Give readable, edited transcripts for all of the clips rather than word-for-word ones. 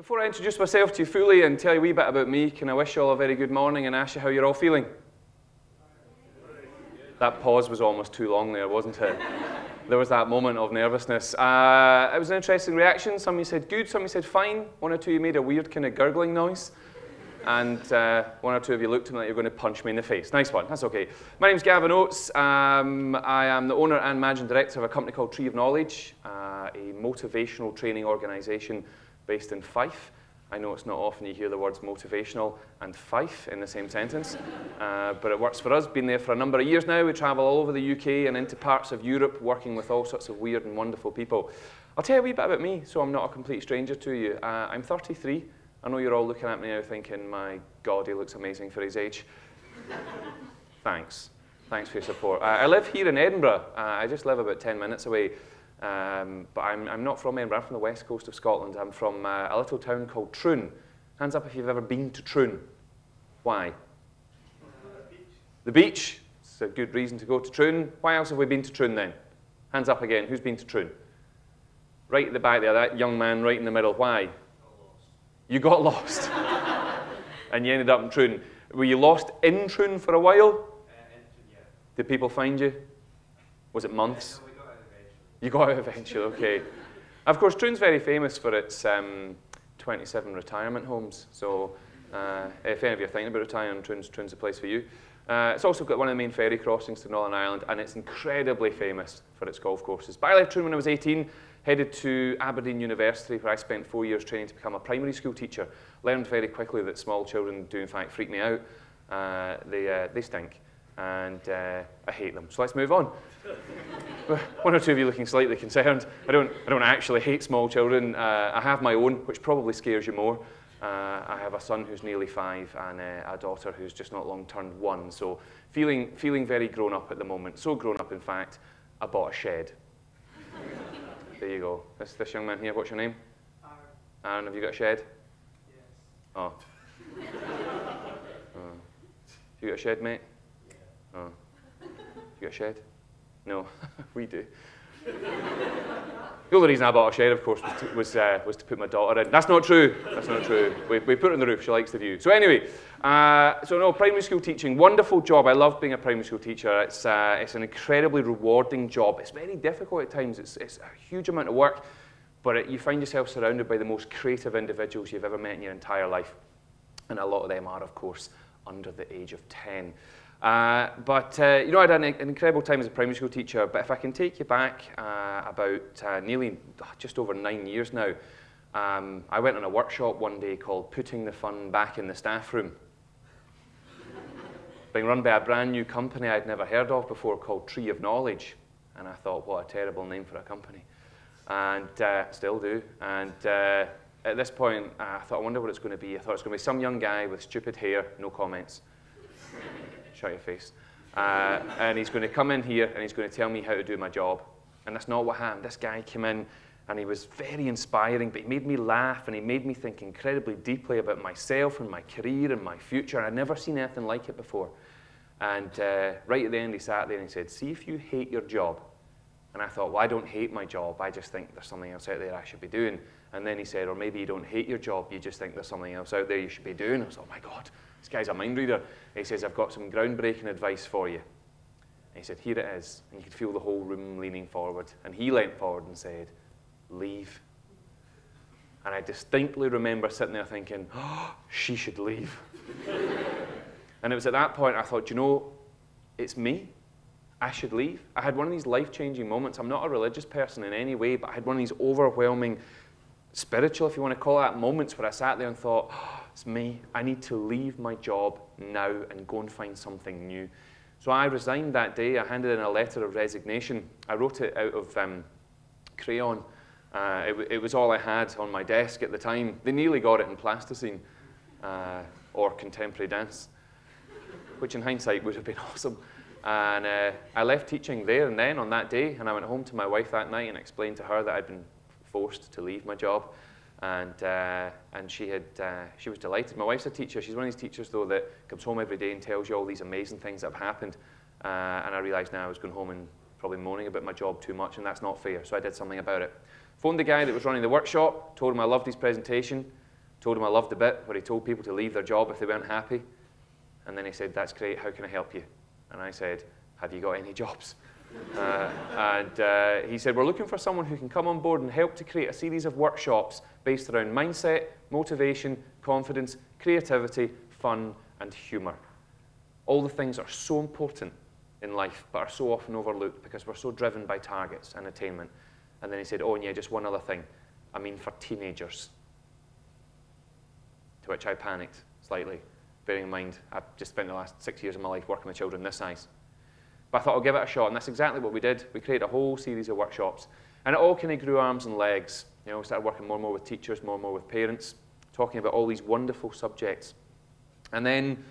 Before I introduce myself to you fully and tell you a wee bit about me, can I wish you all a very good morning and ask you how you're all feeling? That pause was almost too long there, wasn't it? There was that moment of nervousness. It was an interesting reaction. Some of you said good, some of you said fine. One or two of you made a weird kind of gurgling noise. And one or two of you looked at me like you're going to punch me in the face. Nice one, that's okay. My name's Gavin Oattes. I am the owner and managing director of a company called Tree of Knowledge, a motivational training organisation based in Fife. I know it's not often you hear the words motivational and Fife in the same sentence, but it works for us. Been there for a number of years now. We travel all over the UK and into parts of Europe, working with all sorts of weird and wonderful people. I'll tell you a wee bit about me, so I'm not a complete stranger to you. I'm 33. I know you're all looking at me now thinking, my God, he looks amazing for his age. Thanks. Thanks for your support. I live here in Edinburgh. I just live about 10 minutes away. But I'm not from Edinburgh. I'm from the west coast of Scotland. I'm from a little town called Troon. Hands up if you've ever been to Troon. Why? The beach. It's a good reason to go to Troon. Why else have we been to Troon then? Hands up again. Who's been to Troon? Right at the back there, that young man right in the middle. Why? You got lost. And you ended up in Troon. Were you lost in Troon for a while? Yeah. Did people find you? Was it months? No, we got out eventually. You got out eventually, okay. Of course, Troon's very famous for its 27 retirement homes. So if any of you are thinking about retiring, Troon's the place for you. It's also got one of the main ferry crossings to Northern Ireland, and it's incredibly famous for its golf courses. But I left Troon when I was 18, headed to Aberdeen University, where I spent 4 years training to become a primary school teacher. Learned very quickly that small children do in fact freak me out. They stink, and I hate them. So let's move on. One or two of you looking slightly concerned. I don't actually hate small children. I have my own, which probably scares you more. I have a son who's nearly 5 and a daughter who's just not long turned 1. So feeling very grown up at the moment. So grown up, in fact, I bought a shed. There you go. This young man here, what's your name? Aaron. Aaron, have you got a shed? Yes. Oh. You got a shed, mate? Yeah. Oh. You got a shed? No, we do. The only reason I bought a shed, of course, was to put my daughter in. That's not true. That's not true. We put her on the roof. She likes the view. So anyway, primary school teaching, wonderful job. I love being a primary school teacher. It's an incredibly rewarding job. It's very difficult at times. It's a huge amount of work, but you find yourself surrounded by the most creative individuals you've ever met in your entire life, and a lot of them are, of course, under the age of 10. I had an incredible time as a primary school teacher, but if I can take you back about nearly just over 9 years now, I went on a workshop one day called Putting the Fun Back in the Staff Room. Being run by a brand new company I'd never heard of before called Tree of Knowledge. And I thought, what a terrible name for a company. And still do. And at this point, I thought, I wonder what it's going to be. I thought it's going to be some young guy with stupid hair, no comments. Shut your face. And he's going to come in here and he's going to tell me how to do my job. And that's not what happened. This guy came in and he was very inspiring, but he made me laugh and he made me think incredibly deeply about myself and my career and my future. I'd never seen anything like it before. And right at the end, he sat there and he said, see if you hate your job. And I thought, well, I don't hate my job. I just think there's something else out there I should be doing. And then he said, or maybe you don't hate your job. You just think there's something else out there you should be doing. I was like, oh my God, this guy's a mind reader. He says, I've got some groundbreaking advice for you. And he said, here it is. And you could feel the whole room leaning forward. And he leant forward and said, leave. And I distinctly remember sitting there thinking, oh, she should leave. And it was at that point I thought, you know, it's me. I should leave. I had one of these life-changing moments. I'm not a religious person in any way, but I had one of these overwhelming, spiritual, if you want to call it, moments where I sat there and thought, oh, it's me. I need to leave my job now and go and find something new. So I resigned that day. I handed in a letter of resignation. I wrote it out of crayon. It was all I had on my desk at the time. They nearly got it in plasticine or contemporary dance, which in hindsight would have been awesome. And I left teaching there and then on that day, and I went home to my wife that night and explained to her that I'd been forced to leave my job. And she was delighted. My wife's a teacher. She's one of these teachers, though, that comes home every day and tells you all these amazing things that have happened. And I realized now I was going home and probably moaning about my job too much, and that's not fair. So I did something about it. Phoned the guy that was running the workshop, told him I loved his presentation, Told him I loved the bit where he told people to leave their job if they weren't happy. And then he said, that's great, how can I help you? And I said, have you got any jobs? He said, we're looking for someone who can come on board and help to create a series of workshops based around mindset, motivation, confidence, creativity, fun, and humour. All the things that are so important in life, but are so often overlooked because we're so driven by targets and attainment. And then he said, oh, and yeah, just one other thing. I mean for teenagers. To which I panicked slightly, bearing in mind I've just spent the last 6 years of my life working with children this size. But I thought I'll give it a shot, and that's exactly what we did. We created a whole series of workshops, and it all kind of grew arms and legs. You know, we started working more and more with teachers, more and more with parents, talking about all these wonderful subjects. And then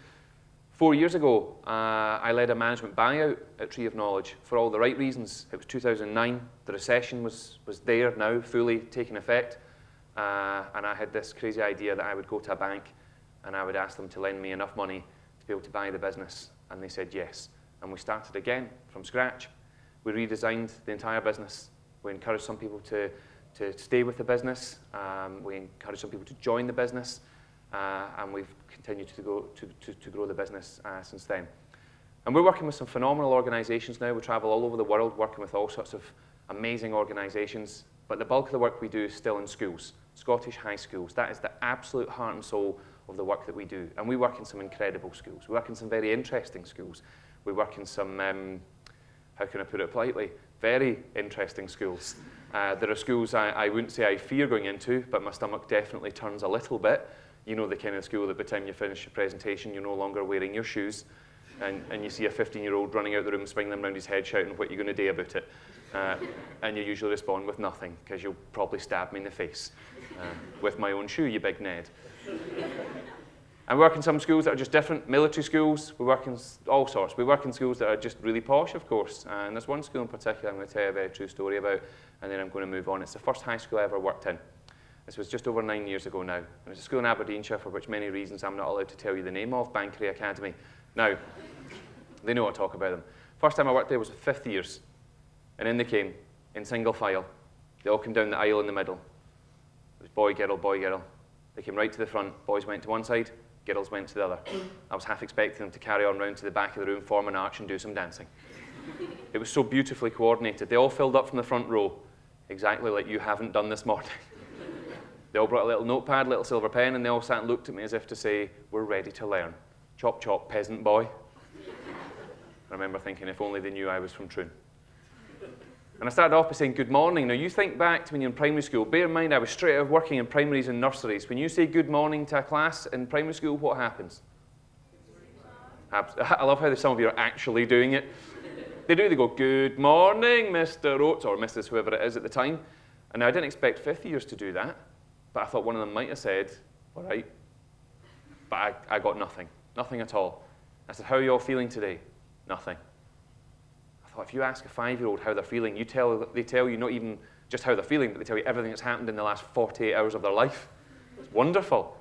4 years ago, I led a management buyout at Tree of Knowledge for all the right reasons. It was 2009. The recession was there now, fully taking effect. And I had this crazy idea that I would go to a bank and I would ask them to lend me enough money to be able to buy the business. And they said yes. And we started again from scratch. We redesigned the entire business. We encouraged some people to stay with the business. We encouraged some people to join the business. And we've continued to grow the business since then. And we're working with some phenomenal organizations now. We travel all over the world working with all sorts of amazing organizations. But the bulk of the work we do is still in schools, Scottish high schools. That is the absolute heart and soul of the work that we do. And we work in some incredible schools. We work in some very interesting schools. We work in some, how can I put it politely, very interesting schools. There are schools I wouldn't say I fear going into, but my stomach definitely turns a little bit. You know the kind of school that by the time you finish your presentation, you're no longer wearing your shoes, and you see a 15-year-old running out the room, swinging them around his head, shouting what you're going to do about it. And you usually respond with nothing, because you'll probably stab me in the face with my own shoe, you big Ned. And we work in some schools that are just different, military schools. We work in all sorts. We work in schools that are just really posh, of course. And there's one school in particular I'm going to tell you a very true story about, and then I'm going to move on. It's the first high school I ever worked in. This was just over 9 years ago now. And it's a school in Aberdeenshire for which many reasons I'm not allowed to tell you the name of, Bankery Academy. Now, they know what I talk about them. First time I worked there was with 5th years. And in they came, in single file. They all came down the aisle in the middle. It was boy, girl, boy, girl. They came right to the front. Boys went to one side, girls went to the other. I was half expecting them to carry on round to the back of the room, form an arch, and do some dancing. It was so beautifully coordinated. They all filled up from the front row, exactly like you haven't done this morning. They all brought a little notepad, little silver pen, and they all sat and looked at me as if to say, we're ready to learn. Chop, chop, peasant boy. I remember thinking, if only they knew I was from Troon. And I started off by saying, good morning. Now, you think back to when you're in primary school. Bear in mind, I was straight out of working in primaries and nurseries. When you say good morning to a class in primary school, what happens? I love how some of you are actually doing it. They do. They go, good morning, Mr. Oates, or Mrs. whoever it is at the time. And now, I didn't expect 5th years to do that. But I thought one of them might have said, all right. But I got nothing. Nothing at all. I said, how are you all feeling today? Nothing. I thought, if you ask a 5-year-old how they're feeling, they tell you not even just how they're feeling, but they tell you everything that's happened in the last 48 hours of their life. It's wonderful.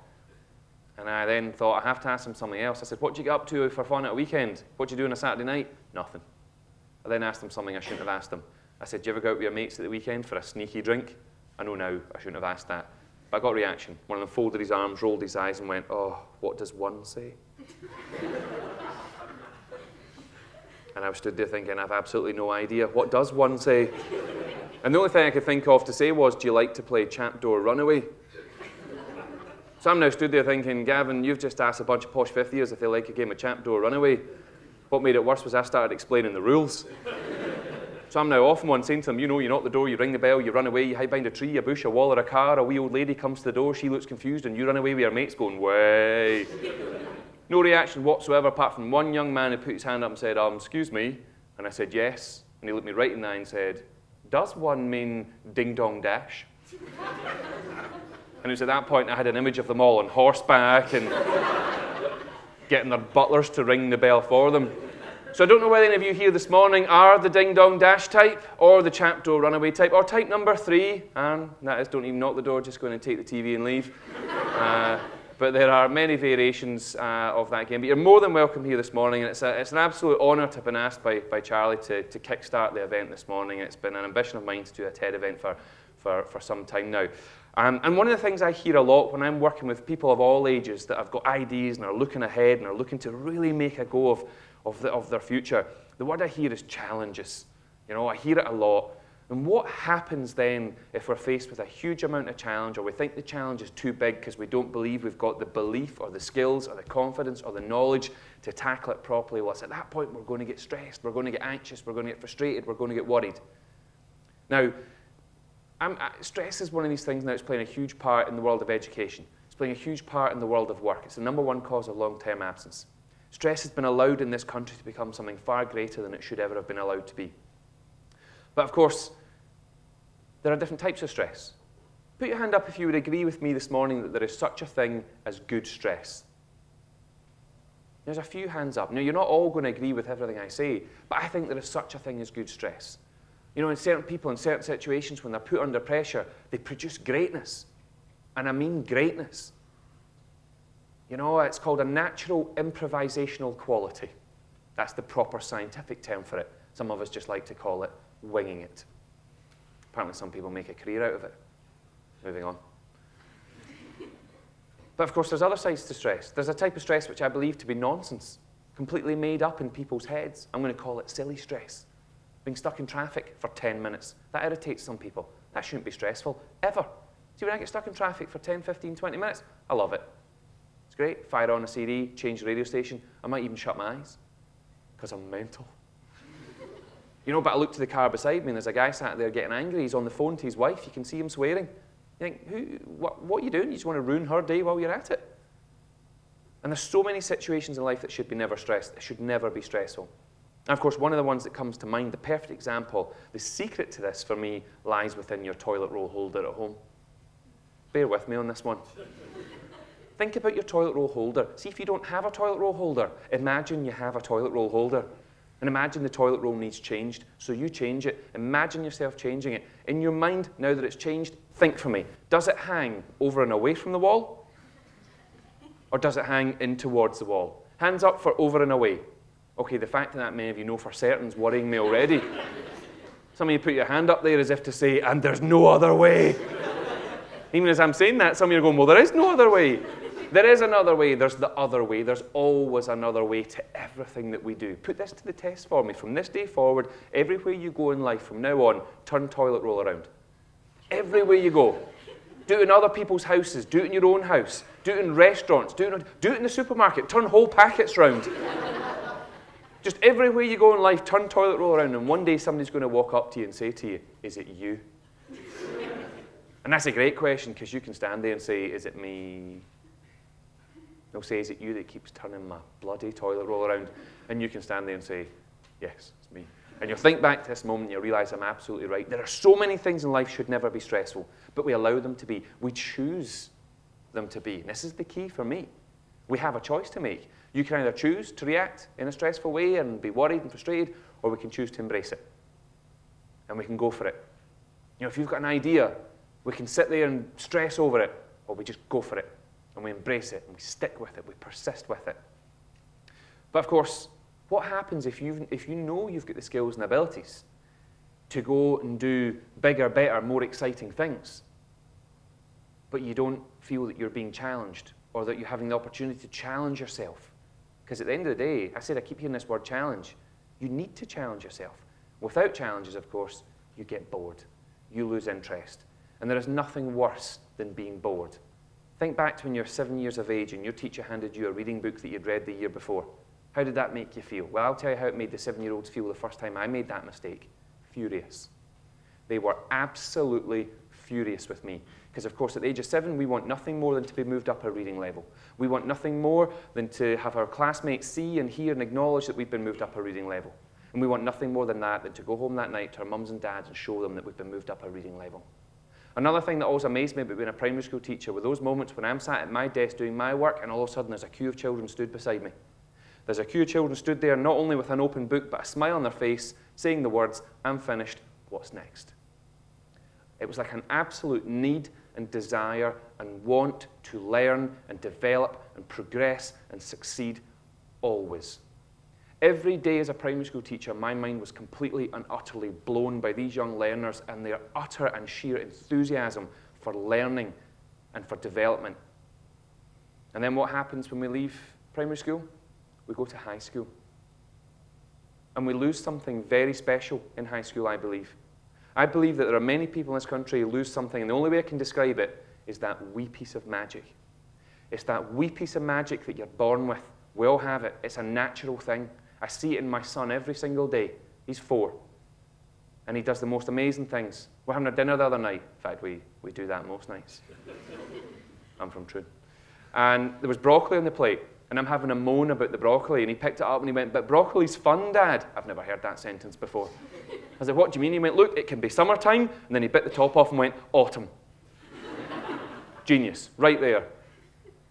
And I then thought, I have to ask them something else. I said, what do you get up to for fun at a weekend? What do you do on a Saturday night? Nothing. I then asked them something I shouldn't have asked them. I said, do you ever go out with your mates at the weekend for a sneaky drink? I know now I shouldn't have asked that. But I got a reaction. One of them folded his arms, rolled his eyes, and went, oh, what does one say? And I stood there thinking, I've absolutely no idea. What does one say? And the only thing I could think of to say was, do you like to play Chapdoor Runaway? So I'm now stood there thinking, Gavin, you've just asked a bunch of posh 5th years if they like a game of Chapdoor Runaway. What made it worse was I started explaining the rules. So I'm now off one saying to them, you know, you knock the door, you ring the bell, you run away, you hide behind a tree, a bush, a wall, or a car, a wee old lady comes to the door, she looks confused, and you run away with your mates going, way. No reaction whatsoever, apart from one young man who put his hand up and said, excuse me. And I said, yes. And he looked me right in the eye and said, does one mean ding dong dash? And it was at that point I had an image of them all on horseback and getting their butlers to ring the bell for them. So I don't know whether any of you here this morning are the ding dong dash type, or the Chapdoor Runaway type, or type number 3, and that is, don't even knock the door, just go in and take the TV and leave. But there are many variations of that game. But you're more than welcome here this morning, and it's an absolute honour to have been asked by Charlie to kickstart the event this morning. It's been an ambition of mine to do a TED event for some time now. And one of the things I hear a lot when I'm working with people of all ages that have got ideas and are looking ahead and are looking to really make a go of their future, the word I hear is challenges. You know, I hear it a lot. And what happens then if we're faced with a huge amount of challenge, or we think the challenge is too big because we don't believe we've got the belief or the skills or the confidence or the knowledge to tackle it properly? Well, it's at that point we're going to get stressed, we're going to get anxious, we're going to get frustrated, we're going to get worried. Now, stress is one of these things now that's playing a huge part in the world of education. It's playing a huge part in the world of work. It's the #1 cause of long-term absence. Stress has been allowed in this country to become something far greater than it should ever have been allowed to be. But of course, there are different types of stress. Put your hand up if you would agree with me this morning that there is such a thing as good stress. There's a few hands up. Now, you're not all going to agree with everything I say, but I think there is such a thing as good stress. You know, in certain people, in certain situations, when they're put under pressure, they produce greatness. And I mean greatness. You know, it's called a natural improvisational quality. That's the proper scientific term for it. Some of us just like to call it winging it. Apparently some people make a career out of it. Moving on. But of course there's other sides to stress. There's a type of stress which I believe to be nonsense, completely made up in people's heads. I'm going to call it silly stress. Being stuck in traffic for 10 minutes. That irritates some people. That shouldn't be stressful, ever. See, when I get stuck in traffic for 10, 15, 20 minutes, I love it. It's great. Fire on a CD, change the radio station. I might even shut my eyes, because I'm mental. You know, but I look to the car beside me and there's a guy sat there getting angry. He's on the phone to his wife. You can see him swearing. You think, what are you doing? You just want to ruin her day while you're at it. And there's so many situations in life that should be never stressed. It should never be stressful. And of course, one of the ones that comes to mind, the perfect example, the secret to this for me lies within your toilet roll holder at home. Bear with me on this one. Think about your toilet roll holder. See, if you don't have a toilet roll holder, imagine you have a toilet roll holder. And imagine the toilet roll needs changed, so you change it. Imagine yourself changing it. In your mind, now that it's changed, think for me. Does it hang over and away from the wall? Or does it hang in towards the wall? Hands up for over and away. Okay, the fact that many of you know for certain is worrying me already. Some of you put your hand up there as if to say, and there's no other way. Even as I'm saying that, some of you are going, well, there is no other way. There is another way. There's the other way. There's always another way to everything that we do. Put this to the test for me. From this day forward, everywhere you go in life from now on, turn toilet roll around. Everywhere you go. Do it in other people's houses. Do it in your own house. Do it in restaurants. Do it in the supermarket. Turn whole packets round. Just everywhere you go in life, turn toilet roll around, and one day somebody's going to walk up to you and say to you, is it you? And that's a great question, because you can stand there and say, is it me? They'll say, is it you that keeps turning my bloody toilet roll around? And you can stand there and say, yes, it's me. And you'll think back to this moment and you'll realize I'm absolutely right. There are so many things in life should never be stressful, but we allow them to be. We choose them to be. And this is the key for me. We have a choice to make. You can either choose to react in a stressful way and be worried and frustrated, or we can choose to embrace it. And we can go for it. You know, if you've got an idea, we can sit there and stress over it, or we just go for it. And we embrace it, and we stick with it, we persist with it. But of course, what happens if you know you've got the skills and abilities to go and do bigger, better, more exciting things, but you don't feel that you're being challenged, or that you're having the opportunity to challenge yourself? Because at the end of the day, I keep hearing this word challenge. You need to challenge yourself. Without challenges, of course, you get bored. You lose interest. And there is nothing worse than being bored. Think back to when you're 7 years of age and your teacher handed you a reading book that you'd read the year before. How did that make you feel? Well, I'll tell you how it made the 7-year-olds feel the first time I made that mistake. Furious. They were absolutely furious with me. Because, of course, at the age of 7, we want nothing more than to be moved up a reading level. We want nothing more than to have our classmates see and hear and acknowledge that we've been moved up a reading level. And we want nothing more than that, than to go home that night to our mums and dads and show them that we've been moved up a reading level. Another thing that always amazed me about being a primary school teacher were those moments when I'm sat at my desk doing my work and all of a sudden there's a queue of children stood beside me. There's a queue of children stood there not only with an open book but a smile on their face saying the words, I'm finished, what's next? It was like an absolute need and desire and want to learn and develop and progress and succeed always. Every day as a primary school teacher, my mind was completely and utterly blown by these young learners and their utter and sheer enthusiasm for learning, and for development. And then what happens when we leave primary school? We go to high school. And we lose something very special in high school, I believe. I believe that there are many people in this country who lose something, and the only way I can describe it is that wee piece of magic. It's that wee piece of magic that you're born with. We all have it. It's a natural thing. I see it in my son every single day. He's 4. And he does the most amazing things. We're having a dinner the other night. In fact, we do that most nights. I'm from Troon. And there was broccoli on the plate. And I'm having a moan about the broccoli. And he picked it up and he went, "But broccoli's fun, Dad." I've never heard that sentence before. I said, "What do you mean?" He went, "Look, it can be summertime." And then he bit the top off and went, "Autumn." Genius, right there.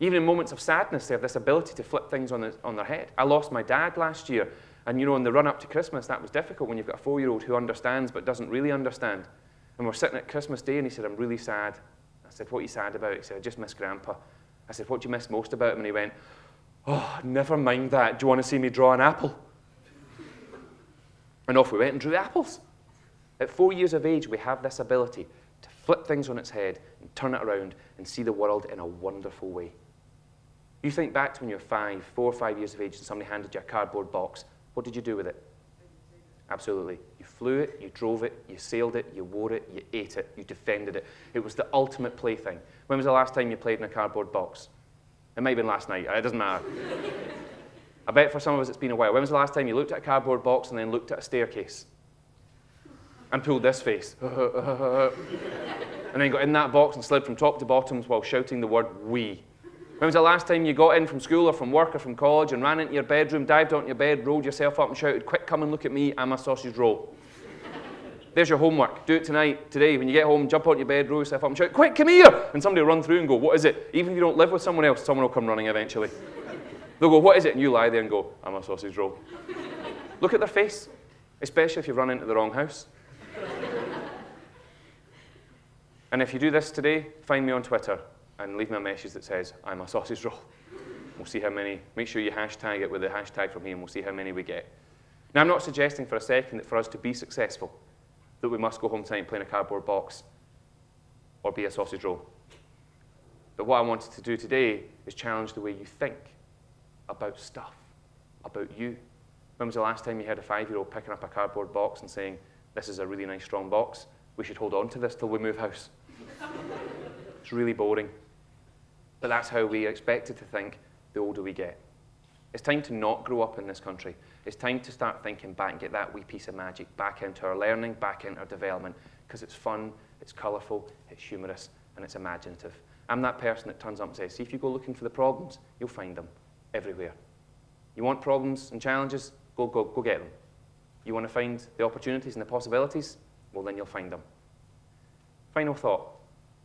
Even in moments of sadness, they have this ability to flip things on their head. I lost my dad last year. And you know, in the run-up to Christmas, that was difficult when you've got a 4-year-old who understands but doesn't really understand. And we're sitting at Christmas Day and he said, "I'm really sad." I said, "What are you sad about?" He said, "I just miss Grandpa." I said, "What do you miss most about him?" And he went, "Oh, never mind that. Do you want to see me draw an apple?" And off we went and drew apples. At 4 years of age, we have this ability to flip things on its head and turn it around and see the world in a wonderful way. You think back to when you were 4 or 5 years of age and somebody handed you a cardboard box. What did you do with it? Absolutely. You flew it, you drove it, you sailed it, you wore it, you ate it, you defended it. It was the ultimate plaything. When was the last time you played in a cardboard box? It might have been last night. It doesn't matter. I bet for some of us it's been a while. When was the last time you looked at a cardboard box and then looked at a staircase? And pulled this face. And then got in that box and slid from top to bottom while shouting the word "we"? When was the last time you got in from school or from work or from college and ran into your bedroom, dived onto your bed, rolled yourself up and shouted, "Quick, come and look at me, I'm a sausage roll"? There's your homework. Do it tonight, today. When you get home, jump onto your bed, roll yourself up and shout, "Quick, come here!" And somebody will run through and go, "What is it?" Even if you don't live with someone else, someone will come running eventually. They'll go, "What is it?" And you lie there and go, "I'm a sausage roll." Look at their face, especially if you've run into the wrong house. And if you do this today, find me on Twitter and leave me a message that says, "I'm a sausage roll." We'll see how many. Make sure you hashtag it with the hashtag from me and we'll see how many we get. Now, I'm not suggesting for a second that for us to be successful, that we must go home tonight and play in a cardboard box or be a sausage roll. But what I wanted to do today is challenge the way you think about stuff, about you. When was the last time you heard a 5-year-old picking up a cardboard box and saying, "This is a really nice strong box. We should hold on to this till we move house"? It's really boring. But that's how we are expected to think the older we get. It's time to not grow up in this country. It's time to start thinking back and get that wee piece of magic back into our learning, back into our development, because it's fun, it's colourful, it's humorous, and it's imaginative. I'm that person that turns up and says, "See, if you go looking for the problems, you'll find them everywhere." You want problems and challenges? Go get them. You want to find the opportunities and the possibilities? Well, then you'll find them. Final thought.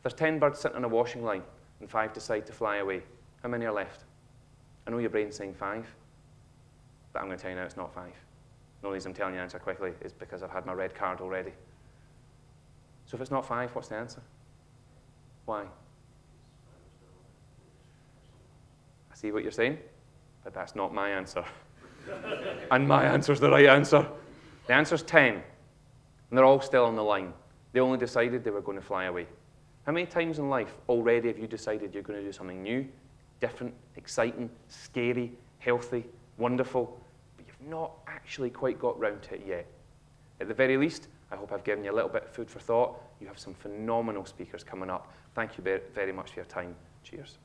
There's 10 birds sitting on a washing line and 5 decide to fly away. How many are left? I know your brain's saying 5, but I'm going to tell you now it's not 5. The only reason I'm telling you the answer quickly is because I've had my red card already. So if it's not 5, what's the answer? Why? I see what you're saying, but that's not my answer. And my answer's the right answer. The answer's 10, and they're all still on the line. They only decided they were going to fly away. How many times in life already have you decided you're going to do something new, different, exciting, scary, healthy, wonderful, but you've not actually quite got round to it yet? At the very least, I hope I've given you a little bit of food for thought. You have some phenomenal speakers coming up. Thank you very much for your time. Cheers.